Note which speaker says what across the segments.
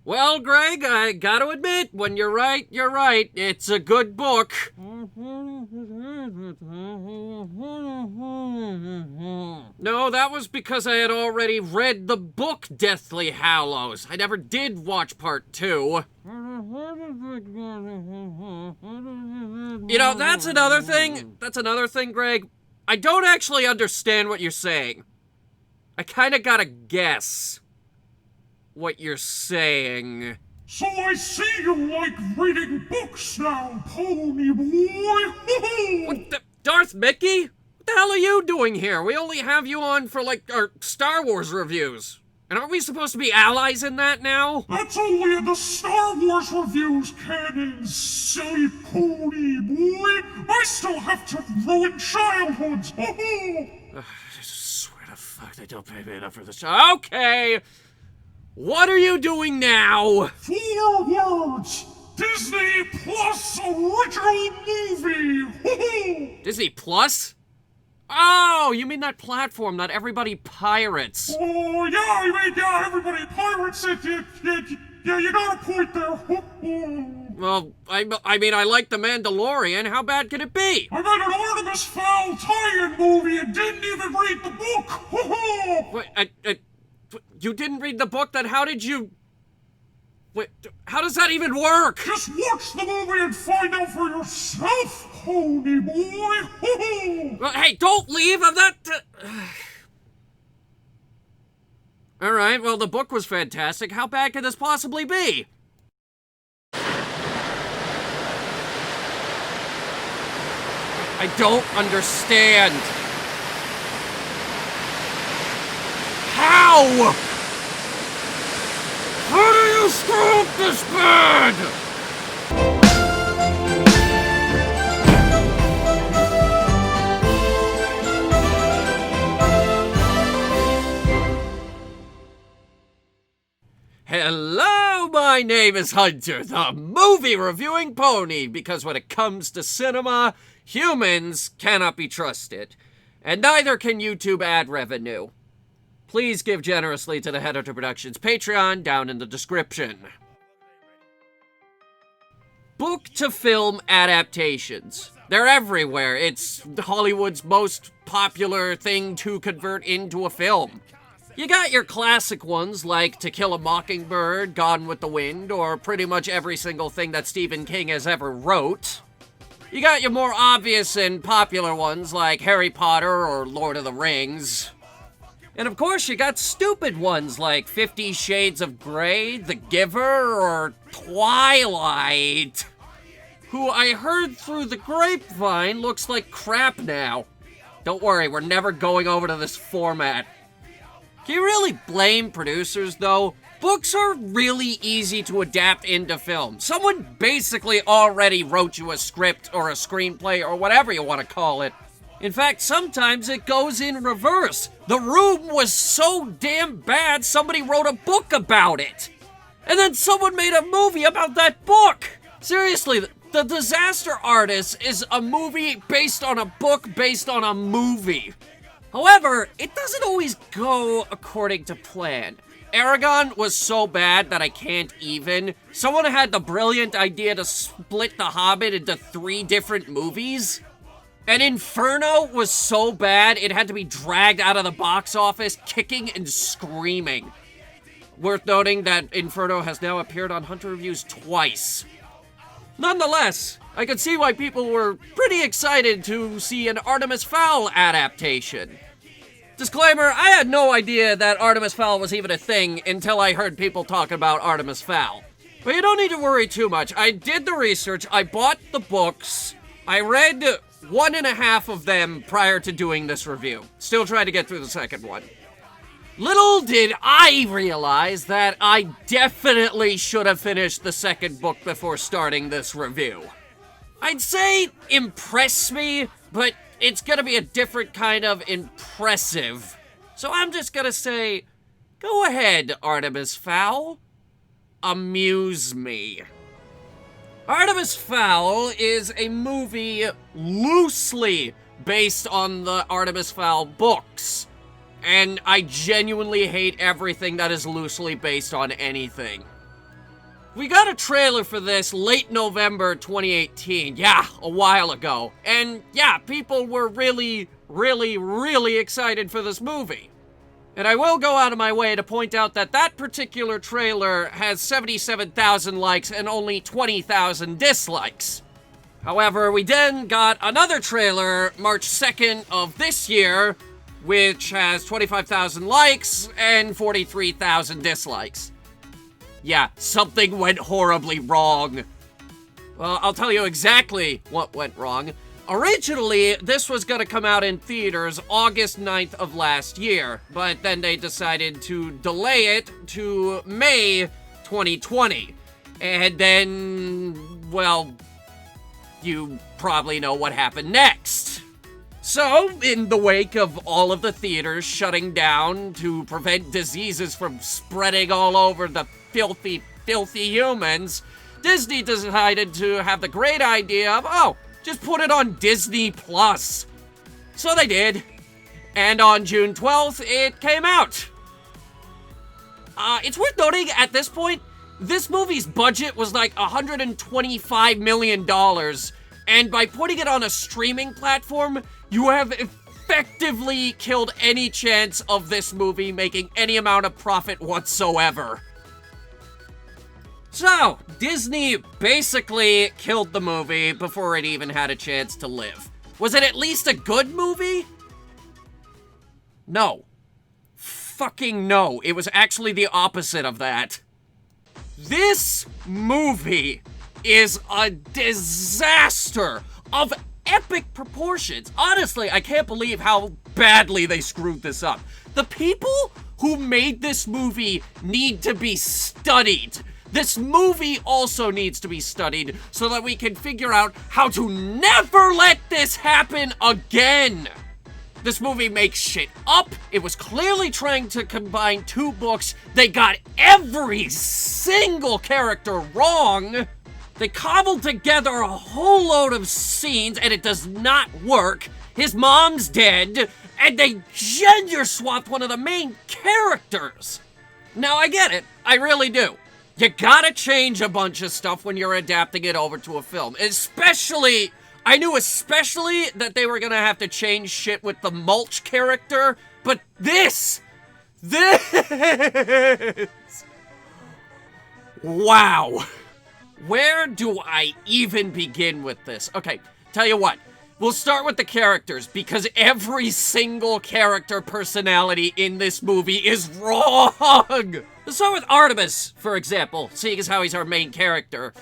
Speaker 1: Well, Greg, I gotta admit, when you're right, you're right. It's a good book. No, that was because I had already read the book Deathly Hallows. I never did watch part 2. You know, that's another thing. Greg. I don't actually understand what you're saying. I kinda gotta guess what you're saying.
Speaker 2: So I see you like reading books now, pony boy.
Speaker 1: What the, Darth Mickey? What the hell are you doing here? We only have you on for, like, our Star Wars reviews. And aren't we supposed to be allies in that now?
Speaker 2: That's only in the Star Wars reviews, canon, silly pony boy. I still have to ruin childhoods.
Speaker 1: I swear to fuck they don't pay me enough for this show. Okay! What are you doing now?
Speaker 2: 4 words. Disney Plus original movie.
Speaker 1: Disney Plus? Oh, you mean that platform that everybody pirates?
Speaker 2: Oh, yeah, everybody pirates it. Yeah, you got a point there.
Speaker 1: Well, I mean, I like The Mandalorian. How bad can it be?
Speaker 2: I made an Artemis Fowl tie-in movie and didn't even read the book.
Speaker 1: Wait, you didn't read the book? Then how did you... Wait, how does that even work?
Speaker 2: Just watch the movie and find out for yourself, pony boy.
Speaker 1: Well, hey, don't leave! I'm not... Alright, well, the book was fantastic. How bad could this possibly be? I don't understand. How? How do you screw up this bad? Hello, my name is Hunter, the movie reviewing pony, because when it comes to cinema, humans cannot be trusted, and neither can YouTube ad revenue. Please give generously to the Headhunter Productions Patreon down in the description. Book to film adaptations. They're everywhere. It's Hollywood's most popular thing to convert into a film. You got your classic ones like To Kill a Mockingbird, Gone with the Wind, or pretty much every single thing that Stephen King has ever wrote. You got your more obvious and popular ones like Harry Potter or Lord of the Rings. And of course you got stupid ones like 50 Shades of Grey, The Giver, or Twilight, who I heard through the grapevine looks like crap now. Don't worry, we're never going over to this format. Can you really blame producers, though? Books are really easy to adapt into film. Someone basically already wrote you a script or a screenplay or whatever you want to call it. In fact, sometimes it goes in reverse. The Room was so damn bad, somebody wrote a book about it. And then someone made a movie about that book. Seriously, The Disaster Artist is a movie based on a book based on a movie. However, it doesn't always go according to plan. Aragon was so bad that I can't even. Someone had the brilliant idea to split The Hobbit into 3 different movies. And Inferno was so bad it had to be dragged out of the box office, kicking and screaming. Worth noting that Inferno has now appeared on Hunter Reviews twice. Nonetheless, I could see why people were pretty excited to see an Artemis Fowl adaptation. Disclaimer, I had no idea that Artemis Fowl was even a thing until I heard people talking about Artemis Fowl. But you don't need to worry too much. I did the research, I bought the books, I read 1.5 of them prior to doing this review. Still trying to get through the second one. Little did I realize that I definitely should have finished the second book before starting this review. I'd say impress me, but it's gonna be a different kind of impressive. So I'm just gonna say, go ahead, Artemis Fowl. Amuse me. Artemis Fowl is a movie loosely based on the Artemis Fowl books. And I genuinely hate everything that is loosely based on anything. We got a trailer for this late November 2018. Yeah, a while ago. And yeah, people were really excited for this movie. And I will go out of my way to point out that that particular trailer has 77,000 likes and only 20,000 dislikes. However, we then got another trailer March 2nd of this year, which has 25,000 likes and 43,000 dislikes. Yeah, something went horribly wrong. Well, I'll tell you exactly what went wrong. Originally, this was gonna come out in theaters August 9th of last year, but then they decided to delay it to May 2020. And then, well, you probably know what happened next. So, in the wake of all of the theaters shutting down to prevent diseases from spreading all over the filthy humans, Disney decided to have the great idea of, just put it on Disney Plus. So they did. And on June 12th, it came out. It's worth noting at this point, this movie's budget was like $125 million. And by putting it on a streaming platform, you have effectively killed any chance of this movie making any amount of profit whatsoever. So, Disney basically killed the movie before it even had a chance to live. Was it at least a good movie? No. Fucking no. It was actually the opposite of that. This movie is a disaster of epic proportions. Honestly, I can't believe how badly they screwed this up. The people who made this movie need to be studied. This movie also needs to be studied so that we can figure out how to never let this happen again. This movie makes shit up. It was clearly trying to combine two books. They got every single character wrong. They cobbled together a whole load of scenes and it does not work. His mom's dead and they gender swapped one of the main characters. Now I get it. I really do. You gotta change a bunch of stuff when you're adapting it over to a film. Especially, I knew especially that they were gonna have to change shit with the Mulch character, but this, wow. Where do I even begin with this? Okay, tell you what. We'll start with the characters, because every single character personality in this movie is wrong! Let's start with Artemis, for example, seeing as how he's our main character.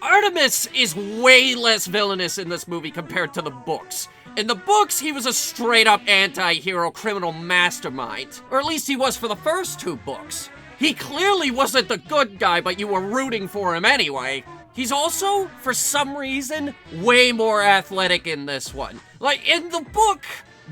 Speaker 1: Artemis is way less villainous in this movie compared to the books. In the books, he was a straight-up anti-hero criminal mastermind. Or at least he was for the first two books. He clearly wasn't the good guy, but you were rooting for him anyway. He's also, for some reason, way more athletic in this one. Like, in the book,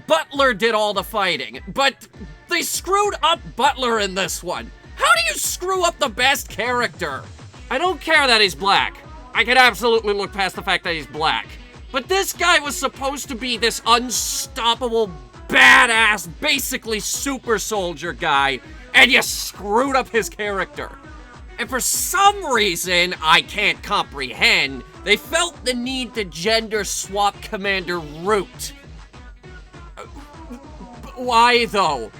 Speaker 1: Butler did all the fighting, but they screwed up Butler in this one. How do you screw up the best character? I don't care that he's black. I can absolutely look past the fact that he's black. But this guy was supposed to be this unstoppable, badass, basically super soldier guy, and you screwed up his character. And for some reason I can't comprehend, they felt the need to gender swap Commander Root. Why though?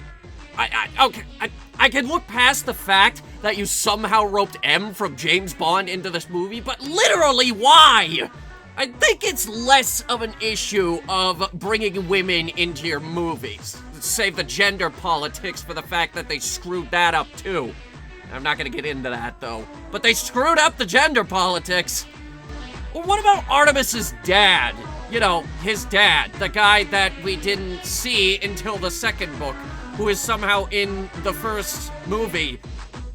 Speaker 1: I can look past the fact that you somehow roped M from James Bond into this movie, but literally why? I think it's less of an issue of bringing women into your movies. Save the gender politics for the fact that they screwed that up too. I'm not gonna get into that though. But they screwed up the gender politics. Well, what about Artemis's dad? You know, his dad, the guy that we didn't see until the second book, who is somehow in the first movie.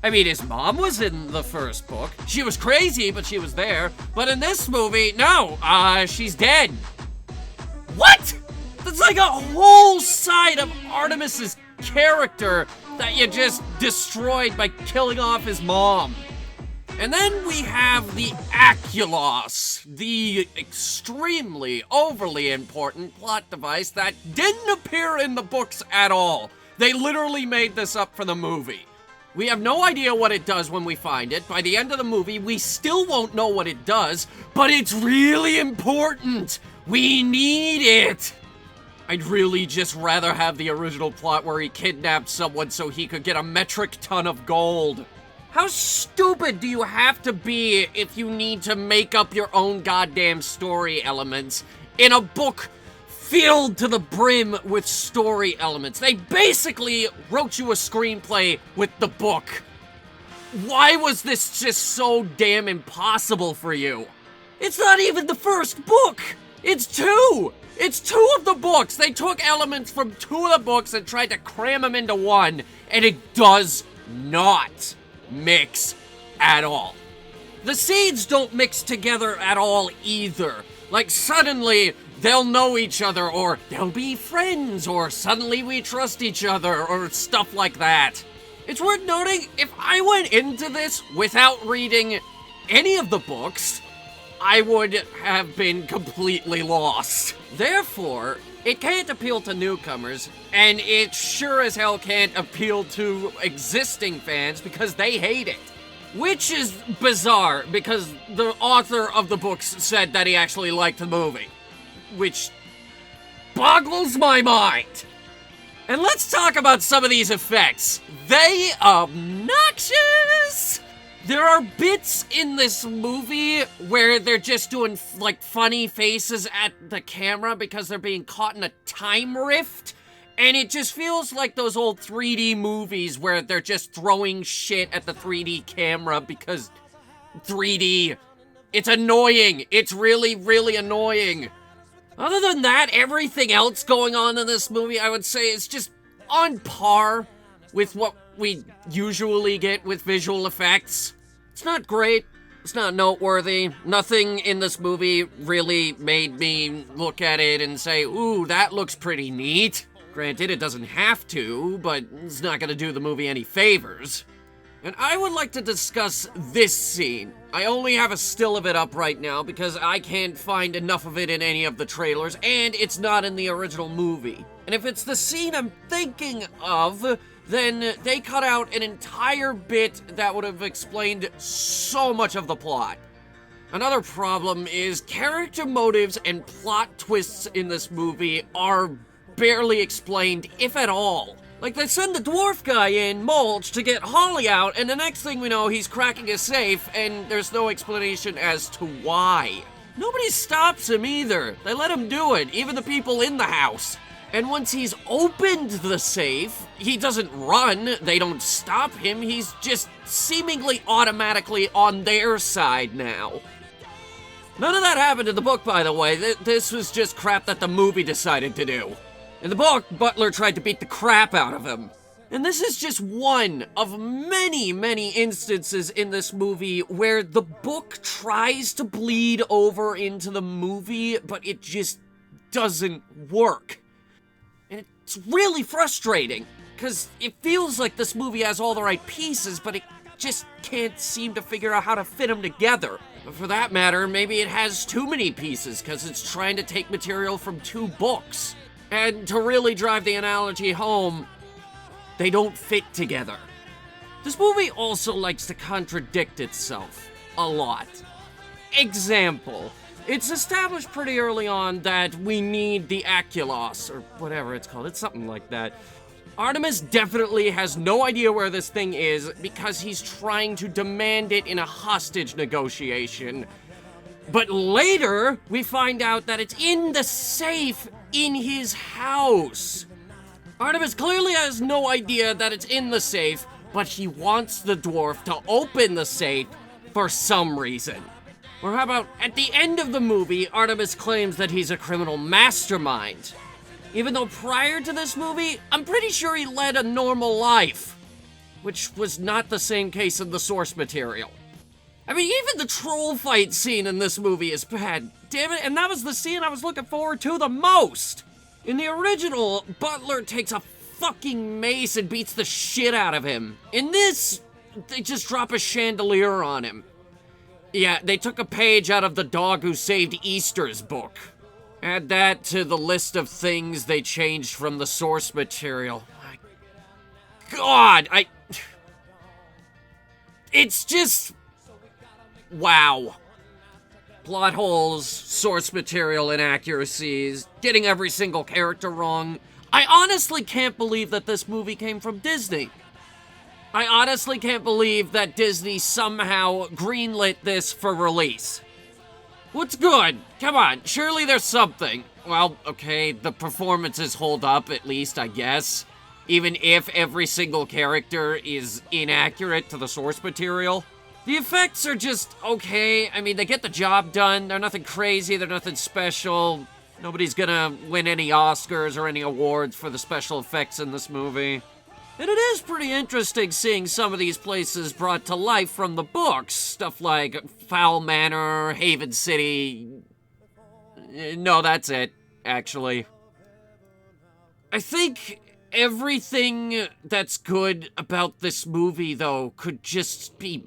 Speaker 1: I mean, his mom was in the first book. She was crazy, but she was there. But in this movie, no, she's dead. What? That's like a whole side of Artemis's character that you just destroyed by killing off his mom. And then we have the Aculos, the extremely overly important plot device that didn't appear in the books at all. They literally made this up for the movie. We have no idea what it does when we find it. By the end of the movie, we still won't know what it does, but it's really important. We need it. I'd really just rather have the original plot where he kidnapped someone so he could get a metric ton of gold. How stupid do you have to be if you need to make up your own goddamn story elements in a book filled to the brim with story elements? They basically wrote you a screenplay with the book. Why was this just so damn impossible for you? It's not even the first book. It's two. It's two of the books. They took elements from two of the books and tried to cram them into one, and it does not mix at all. The seeds don't mix together at all either. Like, suddenly they'll know each other, or they'll be friends, or suddenly we trust each other, or stuff like that. It's worth noting, if I went into this without reading any of the books, I would have been completely lost. Therefore, it can't appeal to newcomers, and it sure as hell can't appeal to existing fans because they hate it. Which is bizarre, because the author of the books said that he actually liked the movie. Which boggles my mind. And let's talk about some of these effects. They obnoxious! There are bits in this movie where they're just doing, like, funny faces at the camera because they're being caught in a time rift. And it just feels like those old 3D movies where they're just throwing shit at the 3D camera because 3D. It's annoying. It's really, really annoying. Other than that, everything else going on in this movie, I would say, is just on par with what we usually get with visual effects. It's not great. It's not noteworthy. Nothing in this movie really made me look at it and say, ooh, that looks pretty neat. Granted, it doesn't have to, but it's not gonna do the movie any favors. And I would like to discuss this scene. I only have a still of it up right now because I can't find enough of it in any of the trailers, and it's not in the original movie. And if it's the scene I'm thinking of, then they cut out an entire bit that would have explained so much of the plot. Another problem is character motives and plot twists in this movie are barely explained, if at all. Like, they send the dwarf guy in, Mulch, to get Holly out, and the next thing we know, he's cracking a safe, and there's no explanation as to why. Nobody stops him either. They let him do it, even the people in the house. And once he's opened the safe, he doesn't run, they don't stop him, he's just seemingly automatically on their side now. None of that happened in the book, by the way. This was just crap that the movie decided to do. In the book, Butler tried to beat the crap out of him. And this is just one of many, many instances in this movie where the book tries to bleed over into the movie, but it just doesn't work. And it's really frustrating, because it feels like this movie has all the right pieces, but it just can't seem to figure out how to fit them together. But for that matter, maybe it has too many pieces, because it's trying to take material from two books. And to really drive the analogy home, they don't fit together. This movie also likes to contradict itself a lot. Example, it's established pretty early on that we need the Aculos, or whatever it's called, it's something like that. Artemis definitely has no idea where this thing is because he's trying to demand it in a hostage negotiation. But later, we find out that it's in the safe in his house. Artemis clearly has no idea that it's in the safe, but he wants the dwarf to open the safe for some reason. Or how about, at the end of the movie, Artemis claims that he's a criminal mastermind. Even though prior to this movie, I'm pretty sure he led a normal life. Which was not the same case in the source material. I mean, even the troll fight scene in this movie is bad. Damn it, and that was the scene I was looking forward to the most. In the original, Butler takes a fucking mace and beats the shit out of him. In this, they just drop a chandelier on him. Yeah, they took a page out of The Dog Who Saved Easter's book. Add that to the list of things they changed from the source material. My God, It's just... wow. Plot holes, source material inaccuracies, getting every single character wrong. I honestly can't believe that this movie came from Disney. I honestly can't believe that Disney somehow greenlit this for release. What's good? Come on, surely there's something. Well, okay, the performances hold up at least, I guess. Even if every single character is inaccurate to the source material. The effects are just okay. I mean, they get the job done. They're nothing crazy. They're nothing special. Nobody's gonna win any Oscars or any awards for the special effects in this movie. And it is pretty interesting seeing some of these places brought to life from the books. Stuff like Fowl Manor, Haven City. No, that's it, actually. I think everything that's good about this movie, though, could just be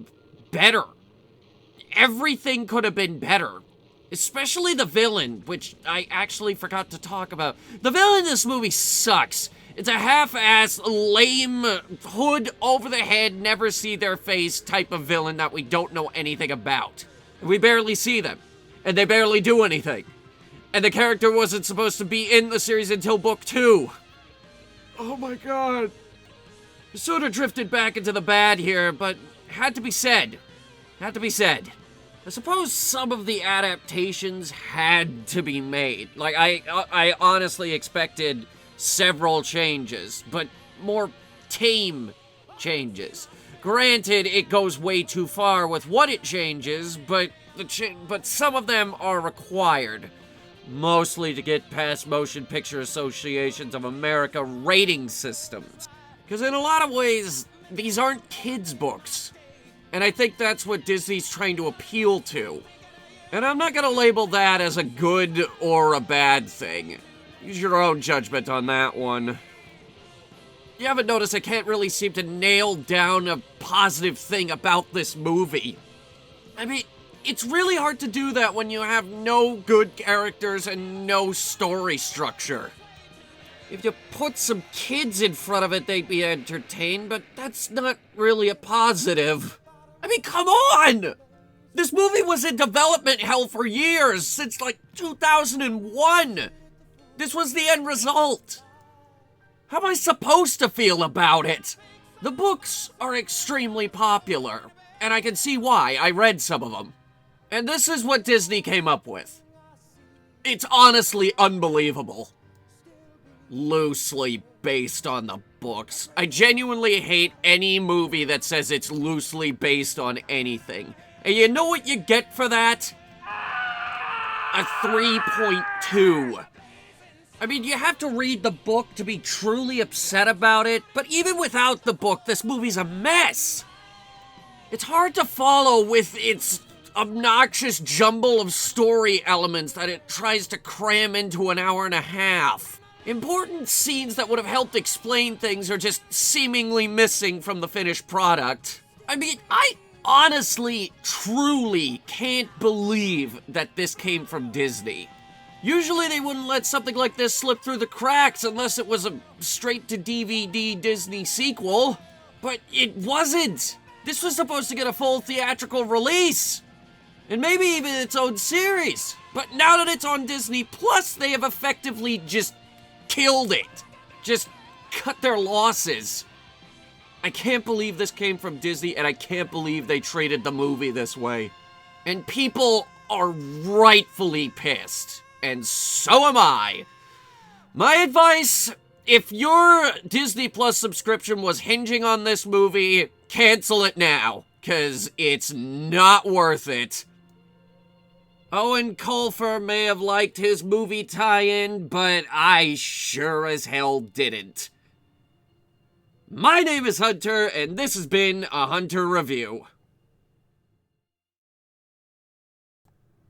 Speaker 1: better. Everything could have been better. Especially the villain, which I actually forgot to talk about. The villain in this movie sucks. It's a half-ass, lame, hood over the head, never see their face type of villain that we don't know anything about. We barely see them, and they barely do anything. And the character wasn't supposed to be in the series until book 2. Oh my god. Sort of drifted back into the bad here, but had to be said. Had to be said. I suppose some of the adaptations had to be made. Like, I honestly expected several changes, but more tame changes. Granted, it goes way too far with what it changes, but some of them are required. Mostly to get past Motion Picture Associations of America rating systems. Because in a lot of ways, these aren't kids' books. And I think that's what Disney's trying to appeal to. And I'm not gonna label that as a good or a bad thing. Use your own judgment on that one. You haven't noticed I can't really seem to nail down a positive thing about this movie. I mean, it's really hard to do that when you have no good characters and no story structure. If you put some kids in front of it, they'd be entertained, but that's not really a positive. I mean, come on! This movie was in development hell for years, since like 2001. This was the end result. How am I supposed to feel about it? The books are extremely popular, and I can see why. I read some of them. And this is what Disney came up with. It's honestly unbelievable. Loosely based on the books. I genuinely hate any movie that says it's loosely based on anything. And you know what you get for that? A 3.2. I mean, you have to read the book to be truly upset about it, but even without the book, this movie's a mess. It's hard to follow with its obnoxious jumble of story elements that it tries to cram into an hour and a half. Important scenes that would have helped explain things are just seemingly missing from the finished product. I mean, I honestly, truly can't believe that this came from Disney. Usually they wouldn't let something like this slip through the cracks unless it was a straight-to-DVD Disney sequel. But it wasn't. This was supposed to get a full theatrical release. And maybe even its own series. But now that it's on Disney Plus, they have effectively just killed it. Just cut their losses. I can't believe this came from Disney, and I can't believe they treated the movie this way. And people are rightfully pissed. And so am I. My advice, if your Disney Plus subscription was hinging on this movie, cancel it now, 'cause it's not worth it. Owen Colfer may have liked his movie tie-in, but I sure as hell didn't. My name is Hunter, and this has been a Hunter Review.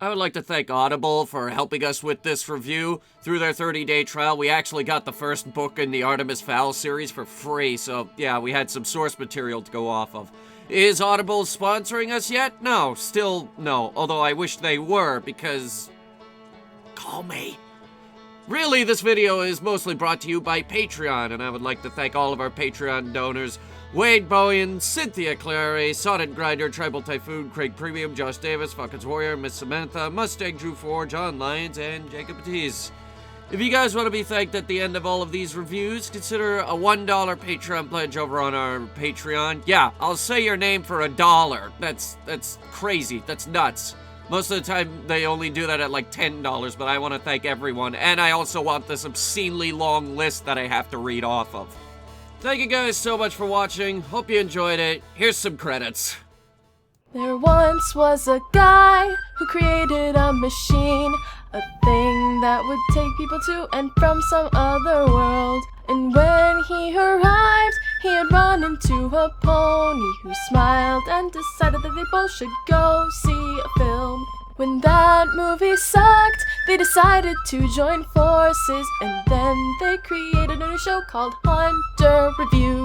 Speaker 1: I would like to thank Audible for helping us with this review. Through their 30-day trial, we actually got the first book in the Artemis Fowl series for free, so yeah, we had some source material to go off of. Is Audible sponsoring us yet? No, still no, although I wish they were, because... call me. Really, this video is mostly brought to you by Patreon, and I would like to thank all of our Patreon donors: Wade Bowen, Cynthia Clary, Sonnet Grinder, Tribal Typhoon, Craig Premium, Josh Davis, Fuckins Warrior, Miss Samantha, Mustang Drew 4, John Lyons, and Jacob Batiste. If you guys want to be thanked at the end of all of these reviews, consider a $1 Patreon pledge over on our Patreon. Yeah, I'll say your name for $1. That's crazy. That's nuts. Most of the time, they only do that at like $10, but I want to thank everyone, and I also want this obscenely long list that I have to read off of. Thank you guys so much for watching. Hope you enjoyed it. Here's some credits.
Speaker 3: There once was a guy who created a machine, a thing that would take people to and from some other world. And when he arrived, he had run into a pony who smiled and decided that they both should go see a film. When that movie sucked, they decided to join forces, and then they created a new show called Hunter Reviews.